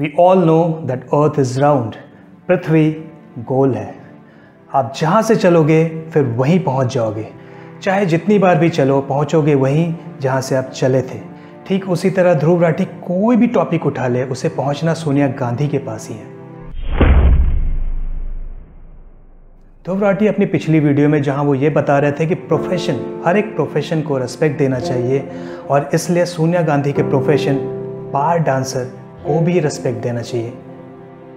We all know that earth is round, पृथ्वी गोल है। आप जहाँ से चलोगे फिर वहीं पहुँच जाओगे, चाहे जितनी बार भी चलो पहुँचोगे वहीं जहाँ से आप चले थे। ठीक उसी तरह ध्रुव राठी कोई भी टॉपिक उठा ले, उसे पहुँचना सोनिया गांधी के पास ही है। ध्रुव राठी अपनी पिछली वीडियो में जहाँ वो ये बता रहे थे कि प्रोफेशन, हर एक प्रोफेशन को रिस्पेक्ट देना चाहिए और इसलिए सोनिया गांधी के प्रोफेशन बार डांसर को भी रिस्पेक्ट देना चाहिए,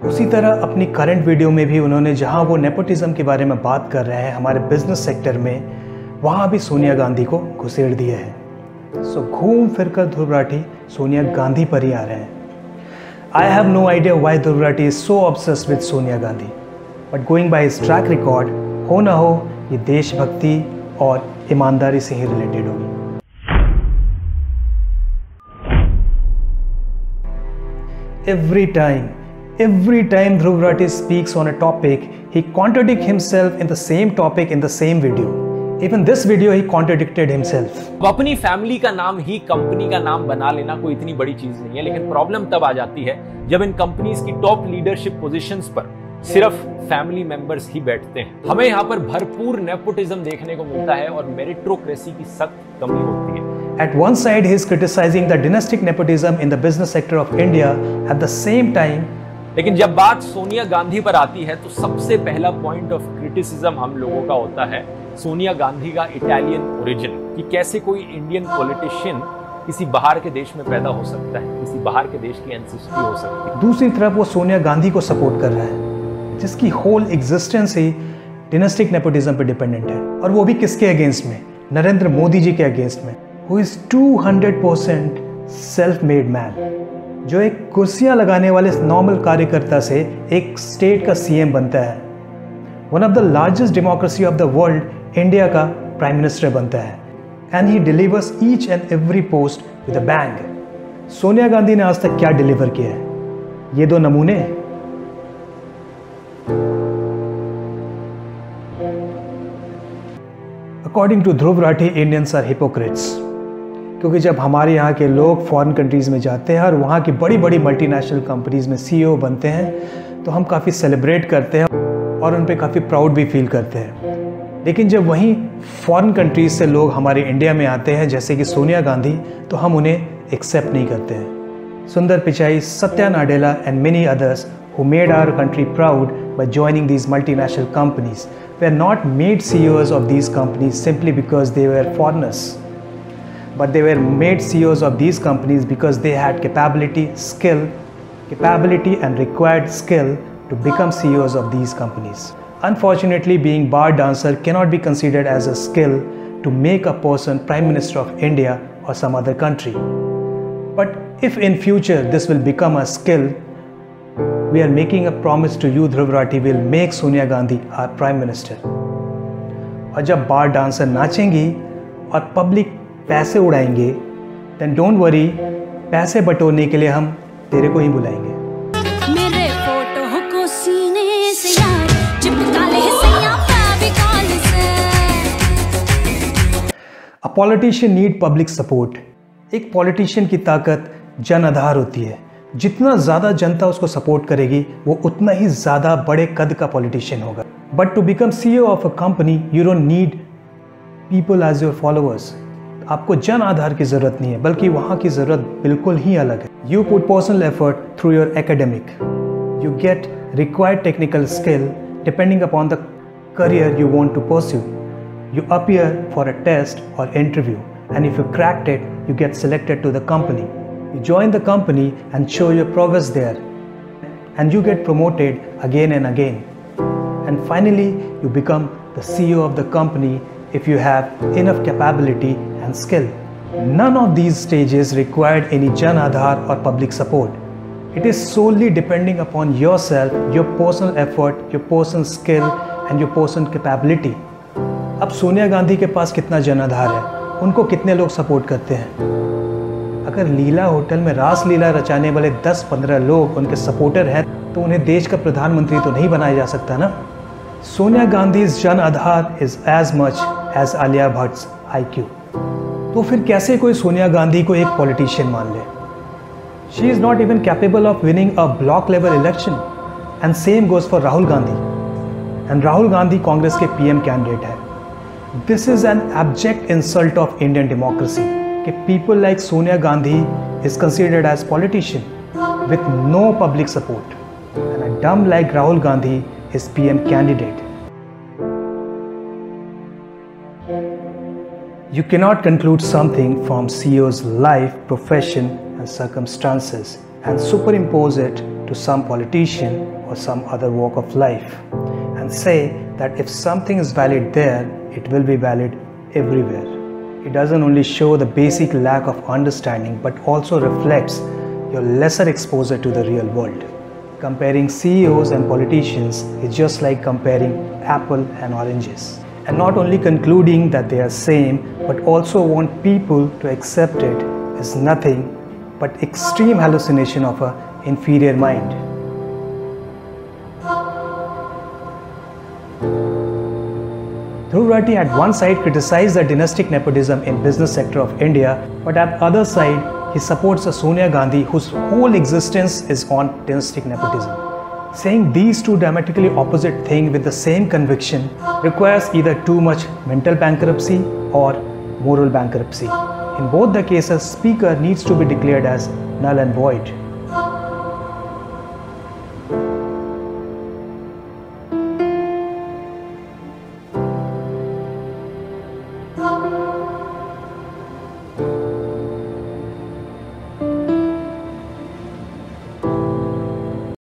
उसी तरह अपनी करंट वीडियो में भी उन्होंने जहाँ वो नेपोटिज्म के बारे में बात कर रहे हैं हमारे बिजनेस सेक्टर में, वहाँ भी सोनिया गांधी को घुसेड़ दिया है। सो घूम फिर कर ध्रुव राठी सोनिया गांधी पर ही आ रहे हैं। I have no idea why Dhruv Rathee is so obsessed with Sonia Gandhi, but going by his track record, हो ना हो ये देशभक्ति और ईमानदारी से ही रिलेटेड होगी। Every time Dhruv Rathi speaks on a topic, he contradicts himself in the same topic in the same video. Even this video he contradicted himself. अपनी फैमिली का नाम ही कंपनी का नाम बना लेना कोई इतनी बड़ी चीज नहीं है, लेकिन प्रॉब्लम तब आ जाती है जब इन कंपनीज की टॉप लीडरशिप पोजीशंस पर सिर्फ फैमिली मेंबर्स ही बैठते हैं। हमें यहाँ पर भरपूर नेपोटिज्म देखने को मिलता है और मेरिटोक्रेसी की सख्त कमी होती है। At one side, he is criticizing the dynastic nepotism in the business sector of India. At the same time, लेकिन जब बात सोनिया गांधी पर आती है तो सबसे पहला पॉइंट ऑफ क्रिटिसिज्म हम लोगों का होता है सोनिया गांधी का इटालियन ओरिजिन, कि कैसे कोई इंडियन पॉलिटिशियन किसी बाहर के देश में पैदा हो सकता है, किसी बाहर के देश की एंसेस्ट्री हो सकती है। दूसरी तरफ वो सोनिया गांधी को सपोर्ट कर रहा है जिसकी होल एग्जिस्टेंस ही डिनेस्टिक नेपोटिज्म पर डिपेंडेंट है, और वो भी किसके अगेंस्ट में? नरेंद्र मोदी जी के अगेंस्ट में, who is 200% self-made man, जो एक कुर्सियां लगाने वाले नॉर्मल कार्यकर्ता से एक स्टेट का सीएम बनता है। One of the largest democracy of the world, India का प्राइम मिनिस्टर बनता है, and he delivers each and every post with a bang. Sonia Gandhi ने आज तक क्या डिलीवर किया है? ये दो नमूने। According to Dhruv Rathee, Indians are hypocrites, क्योंकि जब हमारे यहाँ के लोग फॉरेन कंट्रीज़ में जाते हैं और वहाँ की बड़ी बड़ी मल्टीनेशनल कंपनीज़ में सीईओ बनते हैं तो हम काफ़ी सेलिब्रेट करते हैं और उन पे काफ़ी प्राउड भी फील करते हैं। लेकिन जब वहीं फॉरेन कंट्रीज़ से लोग हमारे इंडिया में आते हैं जैसे कि सोनिया गांधी, तो हम उन्हें एक्सेप्ट नहीं करते हैं। सुंदर Pichai, Satya Nadella and many others who made our country proud by joining these multinational companies were not made CEOs of these companies simply because they were foreigners, but they were made CEOs of these companies because they had capability and required skill to become CEOs of these companies. Unfortunately, being bar dancer cannot be considered as a skill to make a person Prime Minister of India or some other country. But if in future this will become a skill, we are making a promise to you, Dhruv Rathi will make Sonia Gandhi our Prime Minister. और जब बार dancer नाचेंगी और public पैसे उड़ाएंगे, then don't worry, पैसे बटोरने के लिए हम तेरे को ही बुलाएंगे। मेरे फोटो को सीने से यार चिपका ले सैया फेविकॉल से। A politician need public support. एक पॉलिटिशियन की ताकत जन आधार होती है। जितना ज़्यादा जनता उसको सपोर्ट करेगी वो उतना ही ज़्यादा बड़े कद का पॉलिटिशियन होगा। But to become CEO of a company you don't need people as your followers. आपको जन आधार की ज़रूरत नहीं है, बल्कि वहाँ की ज़रूरत बिल्कुल ही अलग है। You put personal effort through your academic, you get required technical skill depending upon the career you want to pursue. You appear for a test or interview, and if you cracked it, you get selected to the company. You join the company and show your progress there, and you get promoted again and again. And finally, you become the CEO of the company if you have enough capability and skill. None of these stages required any Jan Aadhaar or public support. It is solely depending upon yourself, your personal effort, your personal skill and your personal capability. अब सोनिया गांधी के पास कितना जन आधार है, उनको कितने लोग support करते हैं? अगर लीला होटल में रास लीला रचाने वाले 10-15 लोग उनके सपोर्टर हैं तो उन्हें देश का प्रधानमंत्री तो नहीं बनाया जा सकता ना। Sonia Gandhi's Jan Aadhaar is as much as Alia भट्ट's IQ. तो फिर कैसे कोई सोनिया गांधी को एक पॉलिटिशियन मान ले? She is not even capable of winning a block level election. And same goes for Rahul Gandhi. And Rahul Gandhi Congress के PM कैंडिडेट है. This is an abject insult of Indian democracy कि people like Sonia Gandhi is considered as politician with no public support, and a dumb like Rahul Gandhi is PM candidate. You cannot conclude something from CEO's life, profession and circumstances and superimpose it to some politician or some other walk of life and say that if something is valid there, it will be valid everywhere. It doesn't only show the basic lack of understanding but also reflects your lesser exposure to the real world. Comparing CEOs and politicians is just like comparing apple and oranges. And not only concluding that they are same but also want people to accept it is nothing but extreme hallucination of an inferior mind. Dhruv Rathi at one side criticized the dynastic nepotism in business sector of India, but at the other side he supports a Sonia Gandhi whose whole existence is on dynastic nepotism. Saying these two diametrically opposite things with the same conviction requires either too much mental bankruptcy or moral bankruptcy. In both the cases, speaker needs to be declared as null and void.